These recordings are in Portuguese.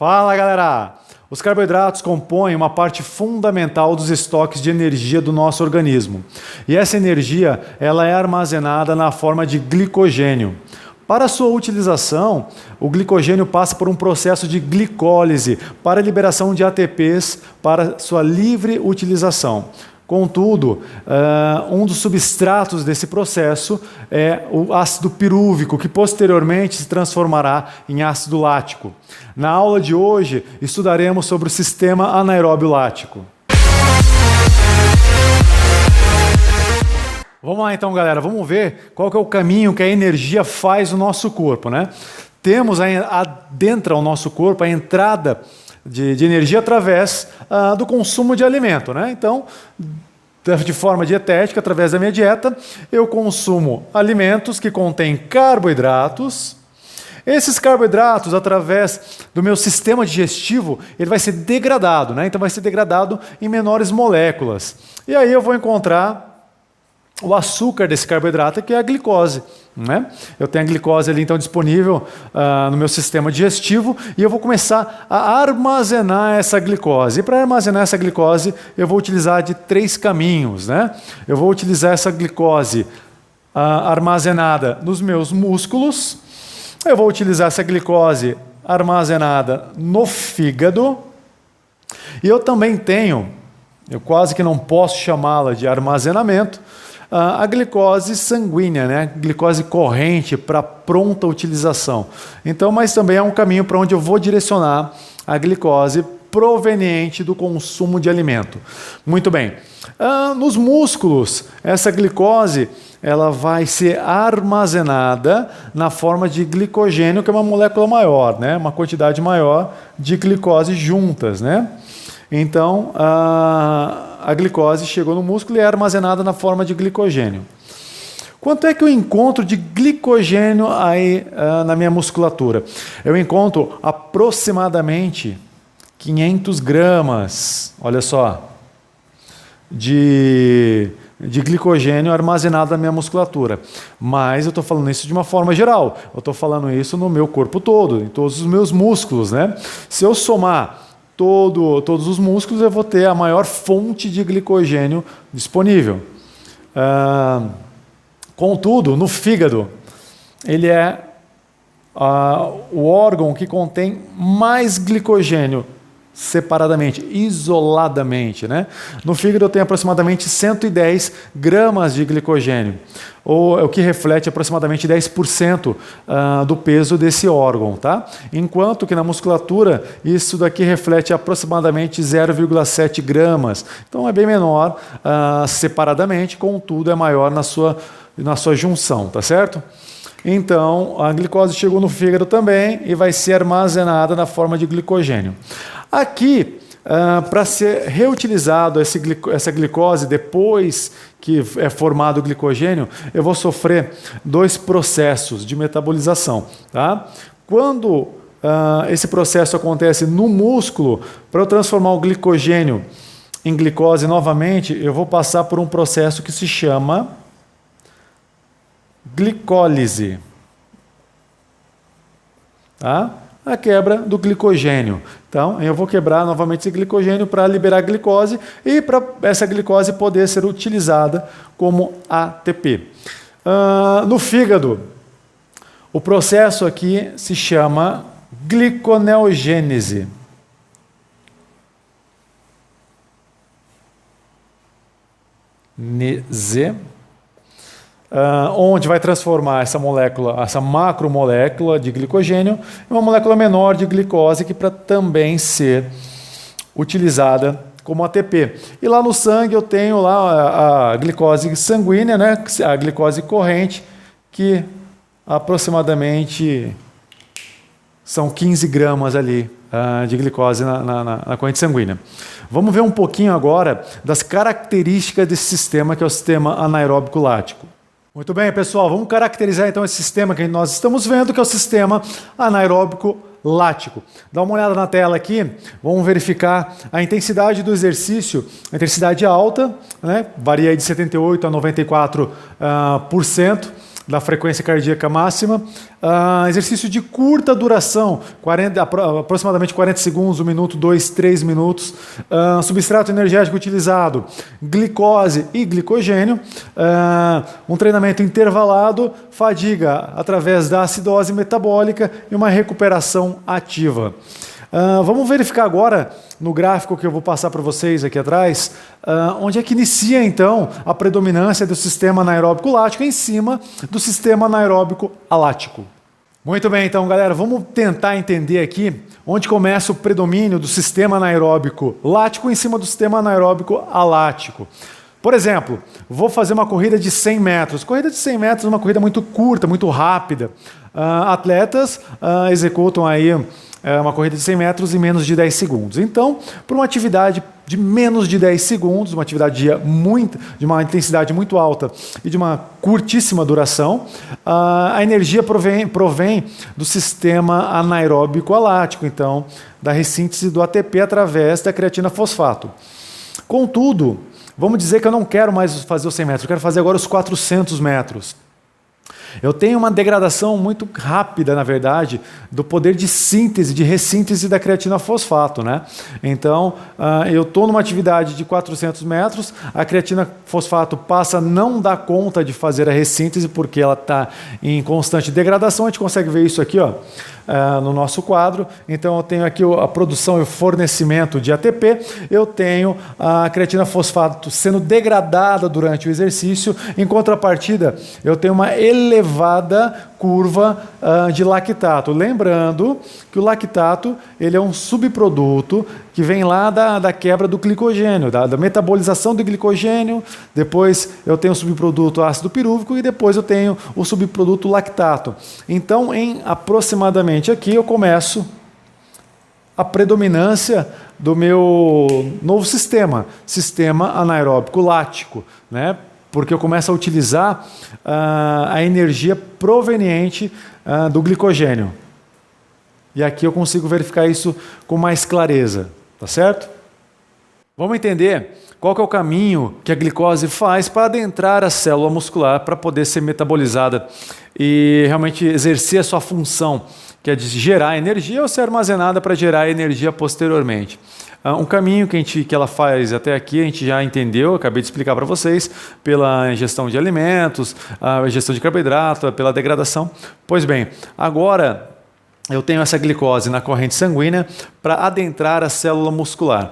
Fala galera! Os carboidratos compõem uma parte fundamental dos estoques de energia do nosso organismo. E essa energia ela é armazenada na forma de glicogênio. Para sua utilização, o glicogênio passa por um processo de glicólise para a liberação de ATPs para sua livre utilização. Contudo, um dos substratos desse processo é o ácido pirúvico, que posteriormente se transformará em ácido lático. Na aula de hoje, estudaremos sobre o sistema anaeróbio lático. Vamos lá então, galera, vamos ver qual que é o caminho que a energia faz no nosso corpo, né? Temos dentro do nosso corpo a entrada de energia através do consumo de alimento, né? Então, de forma dietética, através da minha dieta, eu consumo alimentos que contêm carboidratos. Esses carboidratos, através do meu sistema digestivo, ele vai ser degradado, né? Então vai ser degradado em menores moléculas. E aí eu vou encontrar o açúcar desse carboidrato, que é a glicose, né? Eu tenho a glicose ali então disponível no meu sistema digestivo e eu vou começar a armazenar essa glicose. E para armazenar essa glicose, eu vou utilizar de 3 caminhos, né? Eu vou utilizar essa glicose armazenada nos meus músculos, eu vou utilizar essa glicose armazenada no fígado e eu também tenho, eu quase que não posso chamá-la de armazenamento, a glicose sanguínea, né? Glicose corrente para pronta utilização. Então, mas também é um caminho para onde eu vou direcionar a glicose proveniente do consumo de alimento. Muito bem. Nos músculos, essa glicose ela vai ser armazenada na forma de glicogênio, que é uma molécula maior, né? Uma quantidade maior de glicose juntas, né? Então, a glicose chegou no músculo e é armazenada na forma de glicogênio. Quanto é que eu encontro de glicogênio aí na minha musculatura? Eu encontro aproximadamente 500 gramas, olha só, de glicogênio armazenado na minha musculatura. Mas eu estou falando isso de uma forma geral. Eu estou falando isso no meu corpo todo, em todos os meus músculos, né? Se eu somar todos os músculos, eu vou ter a maior fonte de glicogênio disponível. Contudo, no fígado, ele é o órgão que contém mais glicogênio separadamente, isoladamente, né? No fígado eu tenho aproximadamente 110 gramas de glicogênio, o que reflete aproximadamente 10% do peso desse órgão, tá? Enquanto que na musculatura isso daqui reflete aproximadamente 0,7 gramas. Então é bem menor separadamente, contudo é maior na sua junção, tá certo? Então, a glicose chegou no fígado também e vai ser armazenada na forma de glicogênio. Aqui, para ser reutilizado essa glicose depois que é formado o glicogênio, eu vou sofrer 2 processos de metabolização. Tá? Quando esse processo acontece no músculo, para eu transformar o glicogênio em glicose novamente, eu vou passar por um processo que se chama glicólise, tá? A quebra do glicogênio. Então, eu vou quebrar novamente esse glicogênio para liberar glicose e para essa glicose poder ser utilizada como ATP. No fígado, o processo aqui se chama gliconeogênese. Onde vai transformar essa molécula, essa macromolécula de glicogênio, em uma molécula menor de glicose que para também ser utilizada como ATP. E lá no sangue eu tenho lá a glicose sanguínea, né, a glicose corrente, que aproximadamente são 15 gramas ali de glicose na corrente sanguínea. Vamos ver um pouquinho agora das características desse sistema, que é o sistema anaeróbico lático. Muito bem, pessoal, vamos caracterizar então esse sistema que nós estamos vendo, que é o sistema anaeróbico lático. Dá uma olhada na tela aqui, vamos verificar a intensidade do exercício, a intensidade alta, né, varia de 78% a 94%, da frequência cardíaca máxima. Exercício de curta duração, aproximadamente 40 segundos, 1 minuto, 2, 3 minutos. Substrato energético utilizado, glicose e glicogênio. Um treinamento intervalado, fadiga através da acidose metabólica e uma recuperação ativa. Vamos verificar agora, no gráfico que eu vou passar para vocês aqui atrás, onde é que inicia então a predominância do sistema anaeróbico lático em cima do sistema anaeróbico alático. Muito bem, então galera, vamos tentar entender aqui onde começa o predomínio do sistema anaeróbico lático em cima do sistema anaeróbico alático. Por exemplo, vou fazer uma corrida de 100 metros. Corrida de 100 metros é uma corrida muito curta, muito rápida. Atletas executam aí uma corrida de 100 metros em menos de 10 segundos. Então, por uma atividade de menos de 10 segundos, uma atividade de uma intensidade muito alta e de uma curtíssima duração, a energia provém do sistema anaeróbico alático, então, da ressíntese do ATP através da creatina fosfato. Contudo, vamos dizer que eu não quero mais fazer os 100 metros, eu quero fazer agora os 400 metros. Eu tenho uma degradação muito rápida, na verdade, do poder de síntese, de ressíntese da creatina fosfato, né? Então, eu estou numa atividade de 400 metros, a creatina fosfato passa a não dar conta de fazer a ressíntese, porque ela está em constante degradação. A gente consegue ver isso aqui, ó, no nosso quadro. Então, eu tenho aqui a produção e o fornecimento de ATP, eu tenho a creatina fosfato sendo degradada durante o exercício, em contrapartida, eu tenho uma elevada curva de lactato. Lembrando que o lactato ele é um subproduto que vem lá da quebra do glicogênio, da metabolização do glicogênio. Depois eu tenho o subproduto ácido pirúvico e depois eu tenho o subproduto lactato. Então, em aproximadamente aqui eu começo a predominância do meu novo sistema anaeróbico lático, né? Porque eu começo a utilizar a energia proveniente do glicogênio. E aqui eu consigo verificar isso com mais clareza, tá certo? Vamos entender qual que é o caminho que a glicose faz para adentrar a célula muscular para poder ser metabolizada e realmente exercer a sua função, que é de gerar energia ou ser armazenada para gerar energia posteriormente. Um caminho que ela faz até aqui, a gente já entendeu, acabei de explicar para vocês, pela ingestão de alimentos, a ingestão de carboidrato, pela degradação. Pois bem, agora eu tenho essa glicose na corrente sanguínea para adentrar a célula muscular.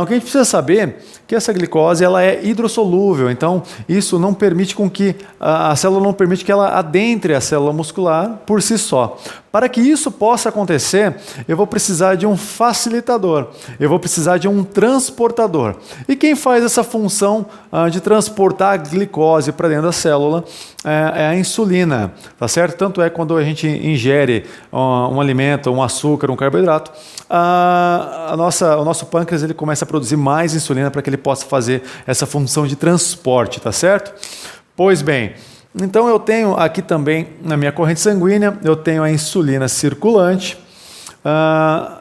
O que a gente precisa saber é que essa glicose ela é hidrossolúvel, então isso não permite com que a célula não permite que ela adentre a célula muscular por si só. Para que isso possa acontecer, eu vou precisar de um facilitador, eu vou precisar de um transportador. E quem faz essa função de transportar a glicose para dentro da célula é a insulina, tá certo? Tanto é quando a gente ingere um alimento, um açúcar, um carboidrato, o nosso pâncreas ele começa a produzir mais insulina para que ele possa fazer essa função de transporte, tá certo? Pois bem, então eu tenho aqui também na minha corrente sanguínea, eu tenho a insulina circulante.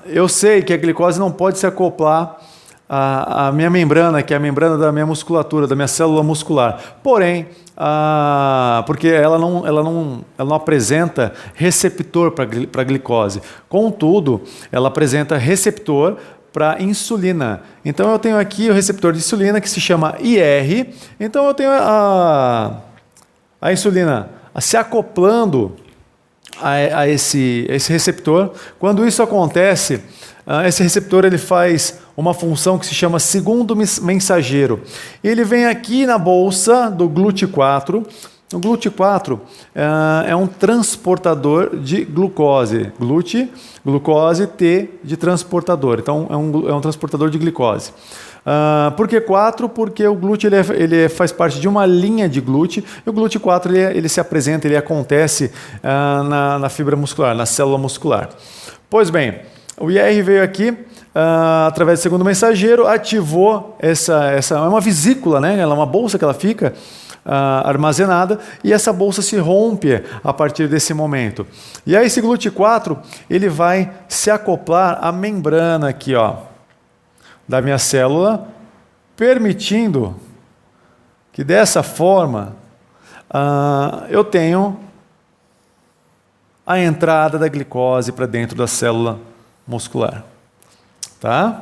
Eu sei que a glicose não pode se acoplar à minha membrana, que é a membrana da minha musculatura, da minha célula muscular. Porém, porque ela não apresenta receptor para a glicose. Contudo, ela apresenta receptor para insulina. Então eu tenho aqui o receptor de insulina que se chama IR. Então eu tenho a insulina se acoplando a esse receptor. Quando isso acontece, esse receptor ele faz uma função que se chama segundo mensageiro. Ele vem aqui na bolsa do GLUT4. O GLUT4 é um transportador de glucose. Glucose, T de transportador. Então é um transportador de glicose. Por que 4? Porque o GLUT ele faz parte de uma linha de GLUT e o GLUT4 ele se apresenta, ele acontece na fibra muscular, na célula muscular. Pois bem, o IR veio aqui através do segundo mensageiro, ativou essa é uma vesícula, né? Ela é uma bolsa que ela fica armazenada e essa bolsa se rompe a partir desse momento. E aí esse GLUT4 ele vai se acoplar à membrana aqui, ó, da minha célula, permitindo que dessa forma eu tenho a entrada da glicose para dentro da célula muscular. Tá?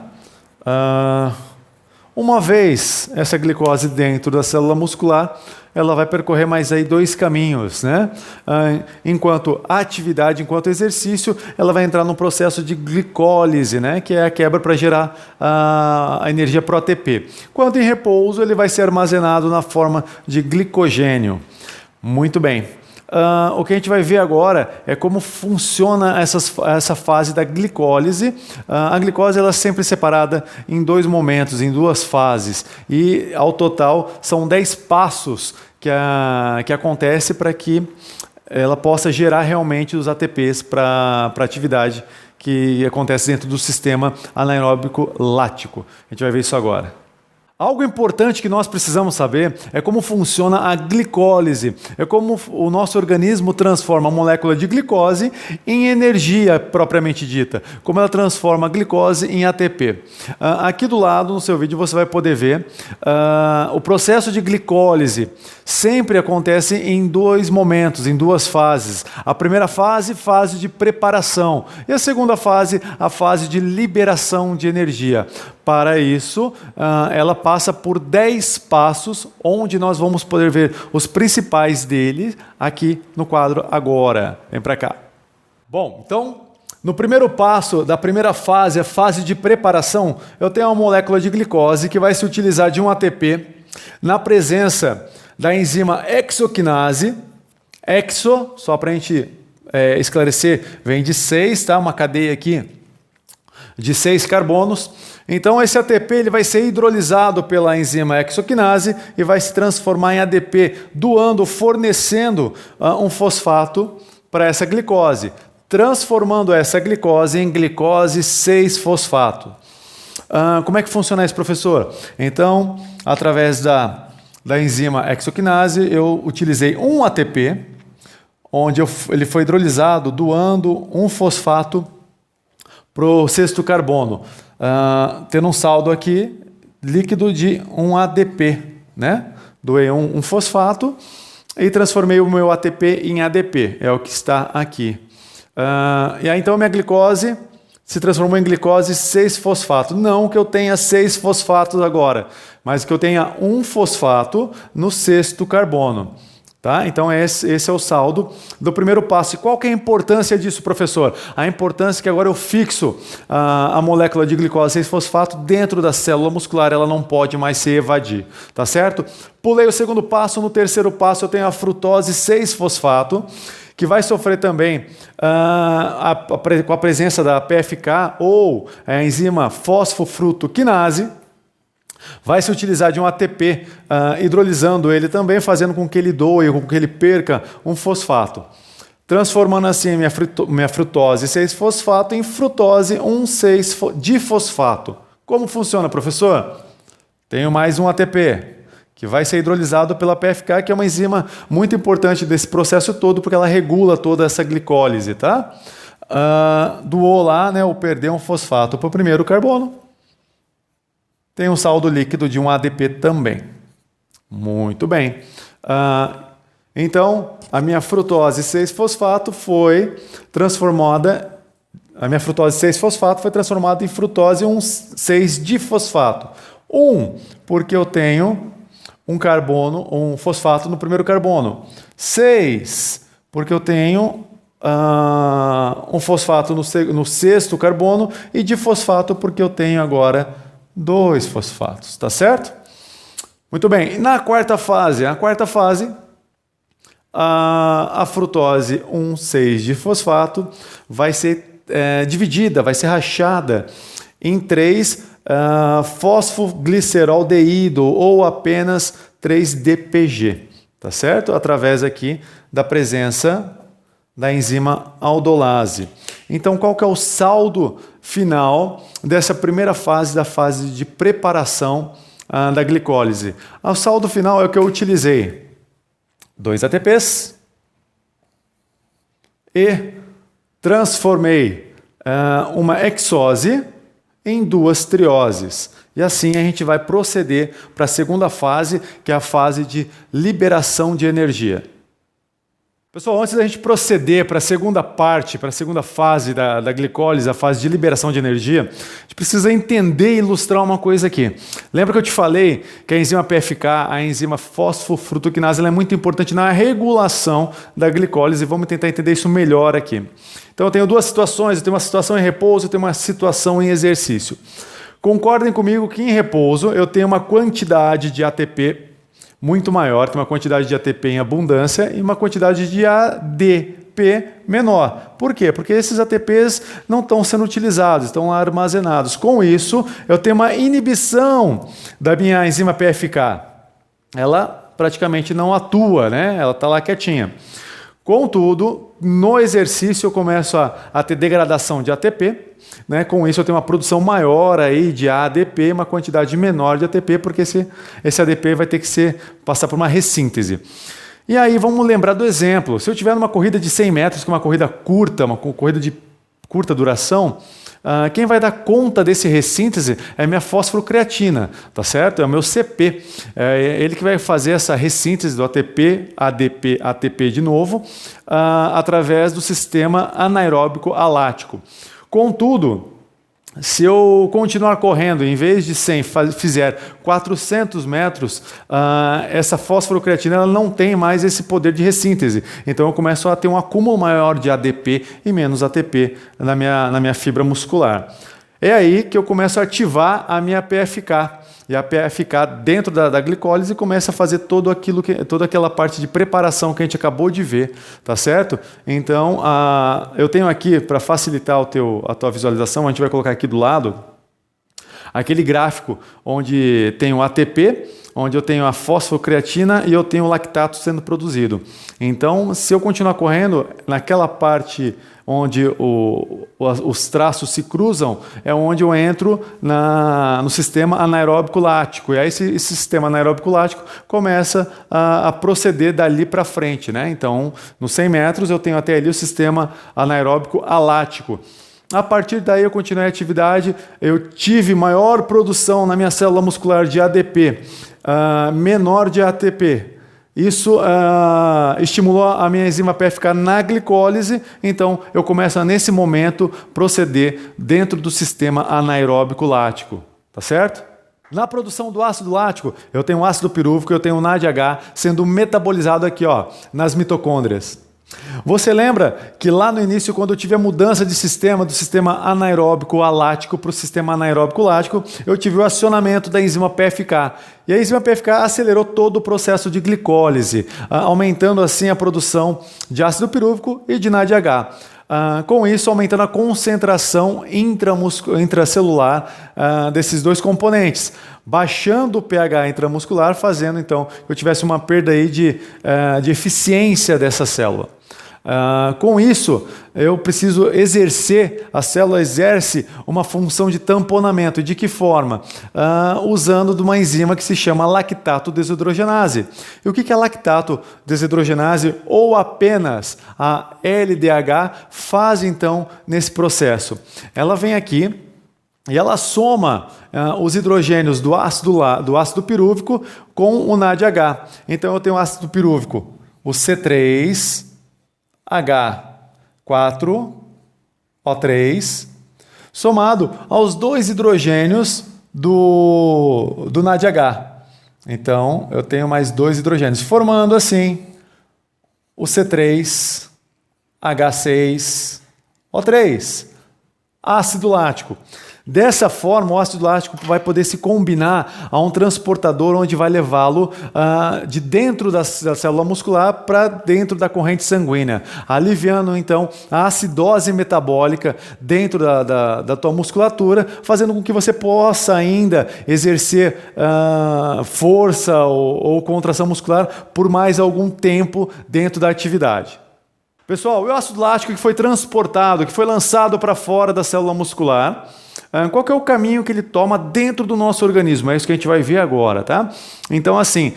Uma vez essa glicose dentro da célula muscular, ela vai percorrer mais aí 2 caminhos, né? Enquanto atividade, enquanto exercício, ela vai entrar num processo de glicólise, né? Que é a quebra para gerar a energia pro ATP. Quando em repouso, ele vai ser armazenado na forma de glicogênio. Muito bem. O que a gente vai ver agora é como funciona essa fase da glicólise. A glicose ela é sempre separada em 2 momentos, em 2 fases. E, ao total, são 10 passos que acontece para que ela possa gerar realmente os ATPs para a atividade que acontece dentro do sistema anaeróbico lático. A gente vai ver isso agora. Algo importante que nós precisamos saber é como funciona a glicólise, é como o nosso organismo transforma a molécula de glicose em energia propriamente dita, como ela transforma a glicose em ATP. Aqui do lado, no seu vídeo, você vai poder ver o processo de glicólise sempre acontece em 2 momentos, em 2 fases. A primeira fase, fase de preparação, e a segunda fase, a fase de liberação de energia. Para isso, ela passa por 10 passos, onde nós vamos poder ver os principais deles aqui no quadro agora. Vem para cá. Bom, então, no primeiro passo da primeira fase, a fase de preparação, eu tenho uma molécula de glicose que vai se utilizar de um ATP na presença da enzima hexoquinase. Hexo, só para a gente esclarecer, vem de 6, tá? Uma cadeia aqui de 6 carbonos. Então esse ATP ele vai ser hidrolisado pela enzima hexoquinase e vai se transformar em ADP, fornecendo um fosfato para essa glicose, transformando essa glicose em glicose 6-fosfato. Como é que funciona isso, professor? Então, através da enzima hexoquinase, eu utilizei um ATP, onde ele foi hidrolisado, doando um fosfato para o 6º carbono, tendo um saldo aqui líquido de um ADP, né? Doei um fosfato e transformei o meu ATP em ADP, é o que está aqui. E aí então minha glicose se transformou em glicose 6-fosfato. Não que eu tenha 6 fosfatos agora, mas que eu tenha um fosfato no 6º carbono. Tá? Então esse é o saldo do primeiro passo. E qual que é a importância disso, professor? A importância é que agora eu fixo a molécula de glicose 6-fosfato dentro da célula muscular, ela não pode mais se evadir, tá certo? Pulei o segundo passo, no terceiro passo eu tenho a frutose 6-fosfato, que vai sofrer também com a presença da PFK ou a enzima fosfofrutoquinase. Vai se utilizar de um ATP, hidrolisando ele também, fazendo com que ele doe, com que ele perca um fosfato. Transformando assim minha frutose 6-fosfato em frutose 1,6-difosfato. Como funciona, professor? Tenho mais um ATP, que vai ser hidrolisado pela PFK, que é uma enzima muito importante desse processo todo, porque ela regula toda essa glicólise, tá? Doou lá, né, ou perdeu um fosfato para o primeiro carbono. Tem um saldo líquido de um ADP também. Muito bem. Então, a minha frutose 6-fosfato foi transformada. A minha frutose 6-fosfato foi transformada em frutose 1,6-difosfato. Porque eu tenho um fosfato no primeiro carbono. 6, porque eu tenho um fosfato no 6º carbono. E difosfato, porque eu tenho agora 2 fosfatos, tá certo? Muito bem. Na quarta fase, a frutose 1,6-difosfato vai ser dividida, vai ser rachada em 3 fosfogliceroldeído ou apenas 3-DPG, tá certo? Através aqui da presença da enzima aldolase. Então, qual que é o saldo final dessa primeira fase, da fase de preparação da glicólise? O saldo final é o que eu utilizei. 2 ATPs e transformei uma hexose em 2 trioses. E assim a gente vai proceder para a segunda fase, que é a fase de liberação de energia. Pessoal, antes da gente proceder para a segunda parte, para a segunda fase da glicólise, a fase de liberação de energia, a gente precisa entender e ilustrar uma coisa aqui. Lembra que eu te falei que a enzima PFK, a enzima fosfofrutoquinase, ela é muito importante na regulação da glicólise. Vamos tentar entender isso melhor aqui. Então eu tenho 2 situações, eu tenho uma situação em repouso, eu tenho uma situação em exercício. Concordem comigo que em repouso eu tenho uma quantidade de ATP muito maior, tem uma quantidade de ATP em abundância e uma quantidade de ADP menor. Por quê? Porque esses ATPs não estão sendo utilizados, estão lá armazenados. Com isso, eu tenho uma inibição da minha enzima PFK. Ela praticamente não atua, né? Ela está lá quietinha. Contudo, no exercício eu começo a ter degradação de ATP, né? Com isso eu tenho uma produção maior aí de ADP, uma quantidade menor de ATP, porque esse ADP vai ter que passar por uma ressíntese. E aí vamos lembrar do exemplo. Se eu tiver numa corrida de 100 metros, que é uma corrida curta, uma corrida de curta duração, quem vai dar conta desse ressíntese é a minha fosfocreatina, tá certo? É o meu CP. É ele que vai fazer essa ressíntese do ATP, ADP, ATP de novo, através do sistema anaeróbico alático. Contudo, se eu continuar correndo, em vez de 100, fizer 400 metros, essa fosfocreatina ela não tem mais esse poder de ressíntese. Então eu começo a ter um acúmulo maior de ADP e menos ATP na minha fibra muscular. É aí que eu começo a ativar a minha PFK. E a PFK dentro da glicólise começa a fazer toda aquela parte de preparação que a gente acabou de ver, tá certo? Então, eu tenho aqui, para facilitar a tua visualização, a gente vai colocar aqui do lado, aquele gráfico onde tem o ATP, onde eu tenho a fosfocreatina e eu tenho o lactato sendo produzido. Então, se eu continuar correndo, naquela parte onde os traços se cruzam, é onde eu entro no sistema anaeróbico lático. E aí esse sistema anaeróbico lático começa a proceder dali para frente, né? Então, nos 100 metros eu tenho até ali o sistema anaeróbico alático. A partir daí eu continuei a atividade, eu tive maior produção na minha célula muscular de ADP, menor de ATP. Isso estimulou a minha enzima PFK na glicólise, então eu começo a, nesse momento, proceder dentro do sistema anaeróbico lático, tá certo? Na produção do ácido lático, eu tenho ácido pirúvico, eu tenho NADH sendo metabolizado aqui, ó, nas mitocôndrias. Você lembra que lá no início, quando eu tive a mudança de sistema, do sistema anaeróbico alático para o sistema anaeróbico lático, eu tive o acionamento da enzima PFK. E a enzima PFK acelerou todo o processo de glicólise, aumentando assim a produção de ácido pirúvico e de NADH. Com isso, aumentando a concentração intracelular desses 2 componentes, baixando o pH intramuscular, fazendo então que eu tivesse uma perda aí de eficiência dessa célula. Com isso, eu preciso a célula exerce uma função de tamponamento. De que forma? Usando de uma enzima que se chama lactato desidrogenase. E o que é lactato desidrogenase ou apenas a LDH faz então nesse processo? Ela vem aqui e ela soma os hidrogênios do ácido pirúvico com o NADH. Então eu tenho o ácido pirúvico, o C3, H4O3, somado aos 2 hidrogênios do NADH. Então, eu tenho mais 2 hidrogênios, formando assim o C3H6O3, ácido lático. Dessa forma, o ácido lático vai poder se combinar a um transportador onde vai levá-lo de dentro da célula muscular para dentro da corrente sanguínea, aliviando então a acidose metabólica dentro da tua musculatura, fazendo com que você possa ainda exercer força ou contração muscular por mais algum tempo dentro da atividade. Pessoal, o ácido lático que foi transportado, que foi lançado para fora da célula muscular, Qual que é o caminho que ele toma dentro do nosso organismo? É isso que a gente vai ver agora, tá? Então, assim,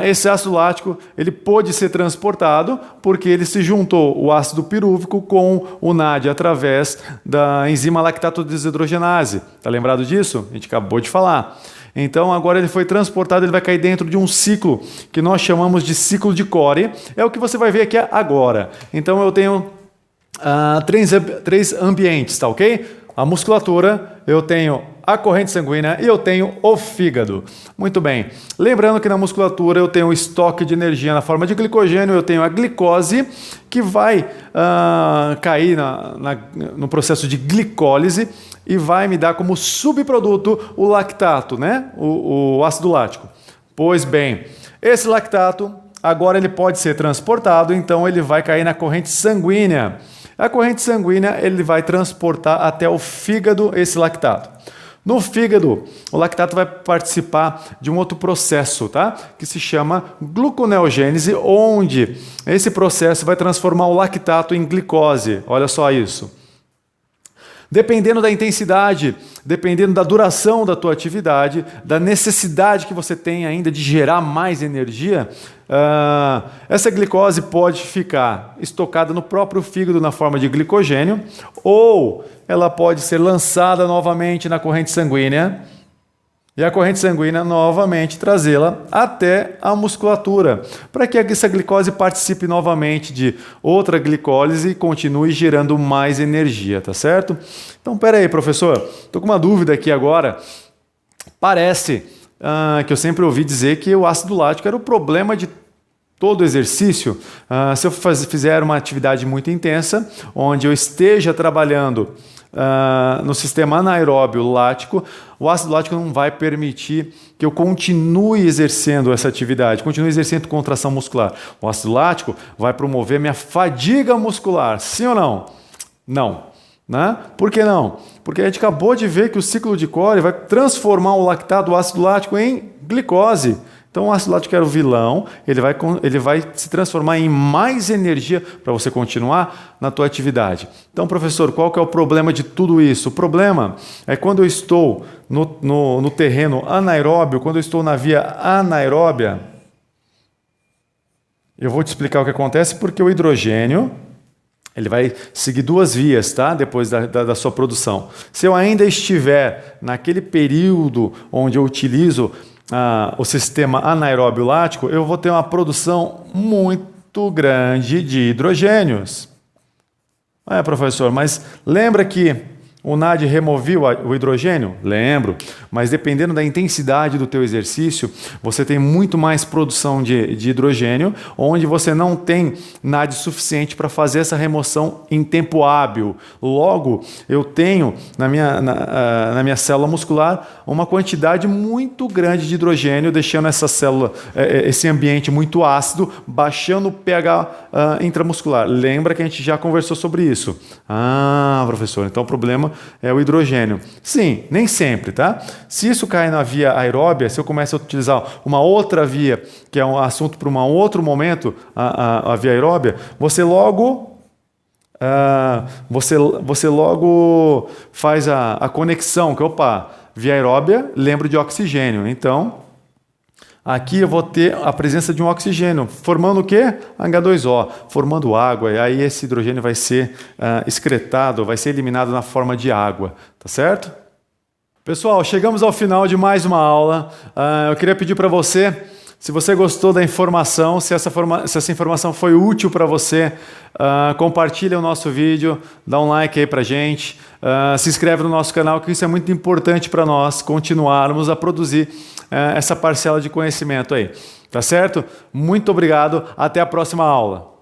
esse ácido lático, ele pôde ser transportado porque ele se juntou o ácido pirúvico com o NAD através da enzima lactato desidrogenase. Tá lembrado disso? A gente acabou de falar. Então, agora ele foi transportado, ele vai cair dentro de um ciclo que nós chamamos de ciclo de Cori. É o que você vai ver aqui agora. Então, eu tenho três ambientes, tá ok? A musculatura, eu tenho a corrente sanguínea e eu tenho o fígado. Muito bem. Lembrando que na musculatura eu tenho estoque de energia na forma de glicogênio, eu tenho a glicose que vai cair no processo de glicólise e vai me dar como subproduto o lactato, né? O ácido lático. Pois bem, esse lactato agora ele pode ser transportado, então ele vai cair na corrente sanguínea. A corrente sanguínea ele vai transportar até o fígado esse lactato. No fígado, o lactato vai participar de um outro processo, tá? Que se chama gluconeogênese, onde esse processo vai transformar o lactato em glicose. Olha só isso. Dependendo da intensidade, dependendo da duração da tua atividade, da necessidade que você tem ainda de gerar mais energia, essa glicose pode ficar estocada no próprio fígado na forma de glicogênio, ou ela pode ser lançada novamente na corrente sanguínea, e a corrente sanguínea novamente trazê-la até a musculatura, para que essa glicose participe novamente de outra glicólise e continue gerando mais energia, tá certo? Então, pera aí, professor, estou com uma dúvida aqui agora. Parece que eu sempre ouvi dizer que o ácido lático era o problema de todo exercício. Se eu fizer uma atividade muito intensa, onde eu esteja trabalhando no sistema anaeróbio lático, o ácido lático não vai permitir que eu continue exercendo essa atividade, continue exercendo contração muscular. O ácido lático vai promover minha fadiga muscular, sim ou não? Não. Né? Por que não? Porque a gente acabou de ver que o ciclo de Cori vai transformar o lactato, o ácido lático, em glicose. Então o ácido lático era o vilão, ele vai se transformar em mais energia para você continuar na tua atividade. Então, professor, qual que é o problema de tudo isso? O problema é quando eu estou no terreno anaeróbio, quando eu estou na via anaeróbia, eu vou te explicar o que acontece, porque o hidrogênio ele vai seguir duas vias, tá? Depois da sua produção. Se eu ainda estiver naquele período onde eu utilizo o sistema anaeróbio lático, eu vou ter uma produção muito grande de hidrogênios. Professor, mas lembra que o NAD removeu o hidrogênio? Lembro, mas dependendo da intensidade do teu exercício, você tem muito mais produção de hidrogênio, onde você não tem NAD suficiente para fazer essa remoção em tempo hábil. Logo, eu tenho na minha célula muscular uma quantidade muito grande de hidrogênio, deixando essa célula, esse ambiente muito ácido, baixando o pH intramuscular. Lembra que a gente já conversou sobre isso? Professor, então o problema é o hidrogênio. Sim, nem sempre, tá? Se isso cai na via aeróbia, se eu começo a utilizar uma outra via, que é um assunto para um outro momento, a via aeróbia, você logo faz a conexão, que via aeróbia, lembro de oxigênio. Então, aqui eu vou ter a presença de um oxigênio, formando o quê? H2O, formando água, e aí esse hidrogênio vai ser excretado, vai ser eliminado na forma de água, tá certo? Pessoal, chegamos ao final de mais uma aula. Eu queria pedir para você, se você gostou da informação, se essa informação foi útil para você, compartilha o nosso vídeo, dá um like aí para a gente, se inscreve no nosso canal, que isso é muito importante para nós continuarmos a produzir essa parcela de conhecimento aí. Tá certo? Muito obrigado, até a próxima aula.